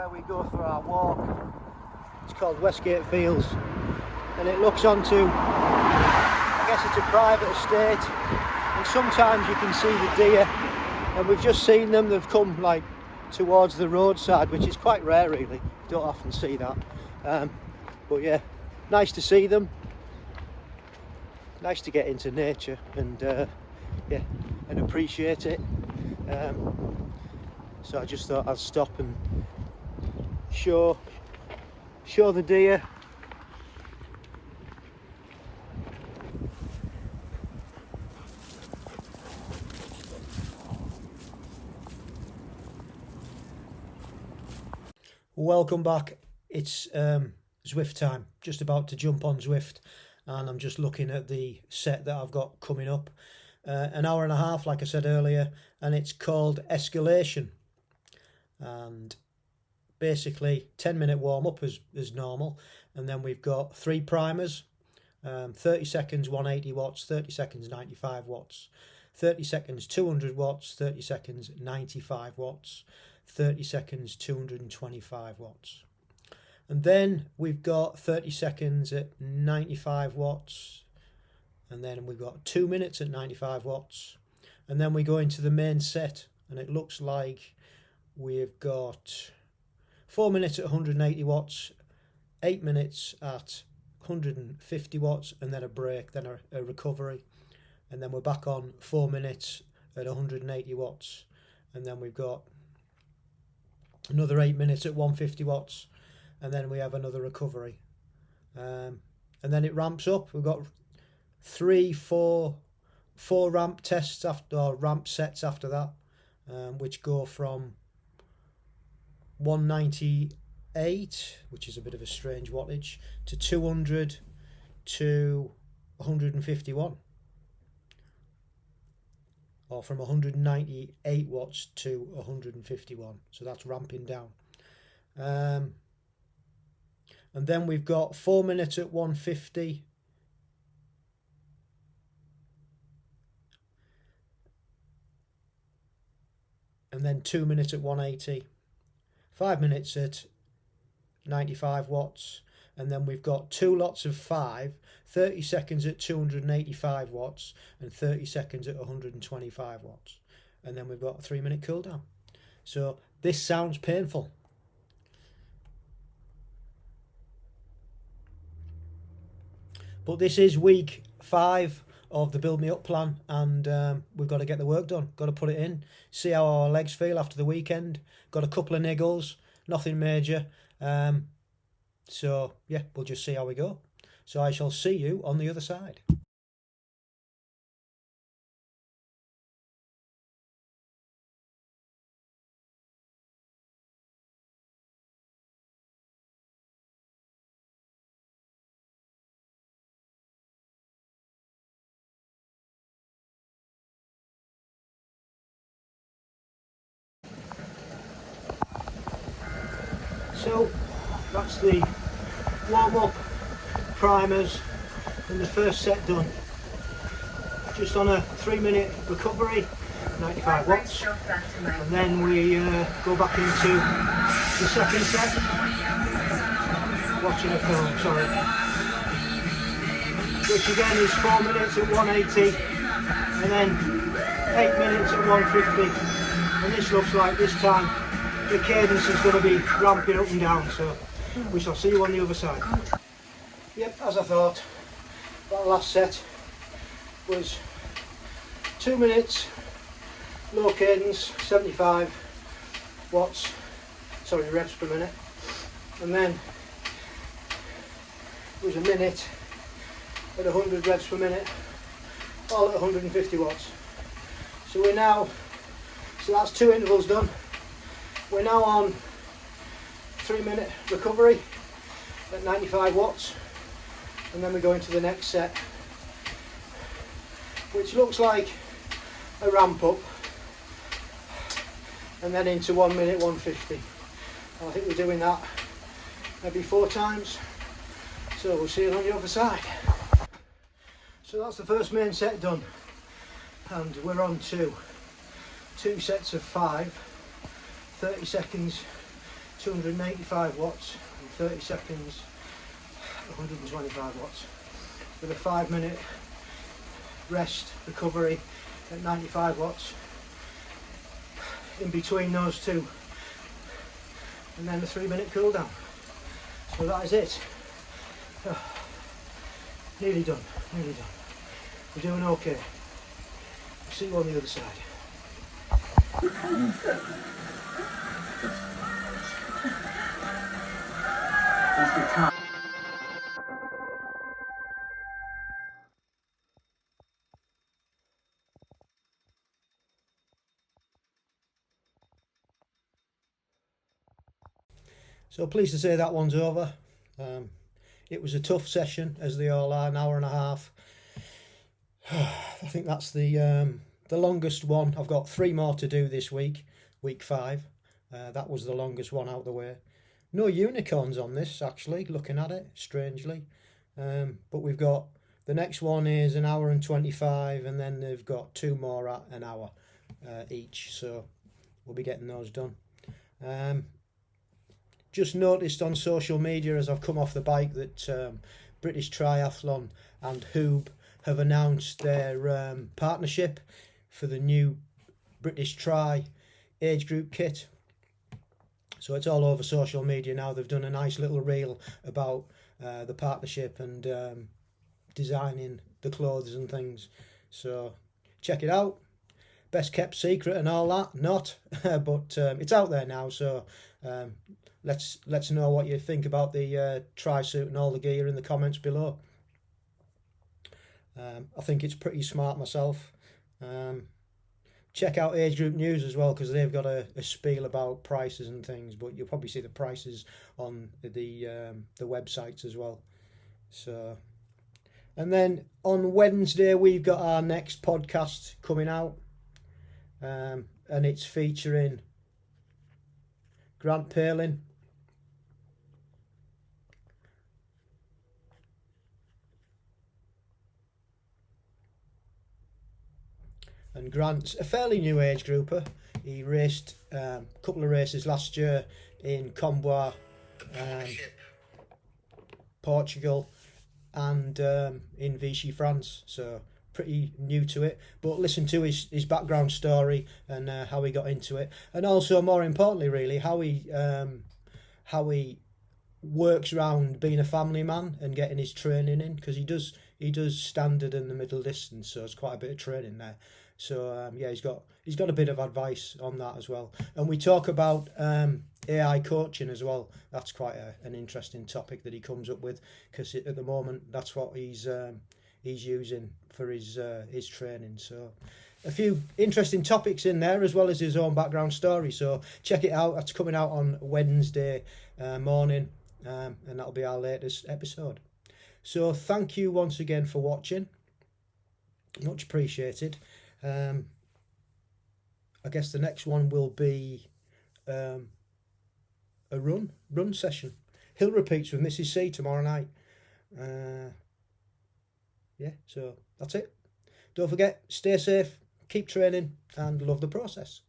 where we go for our walk. It's called Westgate Fields, and it looks onto, I guess it's a private estate, and sometimes you can see the deer, and we've just seen them. They've come like towards the roadside, which is quite rare really. You don't often see that, but yeah, nice to see them. Nice to get into nature and and appreciate it. So I just thought I'd stop and show the deer. Welcome back. It's Zwift time. Just about to jump on Zwift, and I'm just looking at the set that I've got coming up. An hour and a half, like I said earlier, and it's called Escalation. And basically 10-minute warm-up as normal, and then we've got 3 primers, 30 seconds 180 watts, 30 seconds 95 watts, 30 seconds 200 watts, 30 seconds 95 watts, 30 seconds 225 watts. And then we've got 30 seconds at 95 watts, and then we've got 2 minutes at 95 watts, and then we go into the main set, and it looks like we've got 4 minutes at 180 watts, 8 minutes at 150 watts, and then a break, then a recovery, and then we're back on 4 minutes at 180 watts, and then we've got another 8 minutes at 150 watts, and then we have another recovery, and then it ramps up. We've got 4 ramp tests after, or ramp sets after that, which go from 198, which is a bit of a strange wattage, to 200 to 151, or from 198 watts to 151. So that's ramping down. And then we've got 4 minutes at 150, and then 2 minutes at 180, 5 minutes at 95 watts, and then we've got 2 lots of 5, 30 seconds at 285 watts, and 30 seconds at 125 watts, and then we've got a 3-minute cool down. So this sounds painful. But this is week 5 of the Build Me Up plan, and we've got to get the work done. Got to put it in, see how our legs feel after the weekend. Got a couple of niggles, nothing major. So yeah, we'll just see how we go. So I shall see you on the other side. So that's the warm-up, primers, and the first set done. Just on a 3-minute recovery, 95 watts, and then we go back into the second set. Watching a film, sorry. Which again is 4 minutes at 180, and then 8 minutes at 150. And this looks like this time the cadence is going to be ramping up and down, so we shall see you on the other side. Yep, as I thought, that last set was 2 minutes, low cadence, 75 watts, sorry, revs per minute, and then it was a minute at 100 revs per minute, all at 150 watts. So we're now, so that's 2 intervals done. We're now on 3-minute recovery at 95 watts, and then we go into the next set, which looks like a ramp up, and then into 1 minute 150. And I think we're doing that maybe 4 times, so we'll see you on the other side. So that's the first main set done, and we're on to 2 sets of 5, 30 seconds 285 watts in 30 seconds, 125 watts, with a 5-minute rest recovery at 95 watts in between those two, and then a 3-minute cool down. So that is it. Nearly done. We're doing okay. We'll see you on the other side. That's the time. So pleased to say that one's over. It was a tough session, as they all are, an hour and a half. I think that's the longest one. I've got 3 more to do this week, week 5. That was the longest one out of the way. No unicorns on this, actually, looking at it, strangely. But we've got, the next one is an hour and 25, and then they've got 2 more at an hour each. So we'll be getting those done. Just noticed on social media as I've come off the bike that British Triathlon and HUUB have announced their partnership for the new British Tri age group kit. So it's all over social media now. They've done a nice little reel about the partnership and designing the clothes and things. So check it out. Best kept secret and all that, not, but it's out there now. So let's know what you think about the tri suit and all the gear in the comments below. I think it's pretty smart myself. Check out Age Group News as well, because they've got a spiel about prices and things, but you'll probably see the prices on the websites as well. So, and then on Wednesday we've got our next podcast coming out, and it's featuring Grant Palin, and Grant's a fairly new age grouper. He raced a couple of races last year in Combois, Portugal, and in Vichy, France. So pretty new to it. But listen to his background story and how he got into it, and also more importantly, really, how he works around being a family man and getting his training in, because he does standard and the middle distance, so it's quite a bit of training there. So yeah, he's got a bit of advice on that as well. And we talk about AI coaching as well. That's quite an interesting topic that he comes up with, because at the moment that's what he's using for his training. So a few interesting topics in there, as well as his own background story. So check it out. That's coming out on Wednesday morning, and that'll be our latest episode. So thank you once again for watching. Much appreciated. I guess the next one will be a run session. Hill repeats with Mrs. C tomorrow night. Yeah, so that's it. Don't forget, stay safe, keep training, and love the process.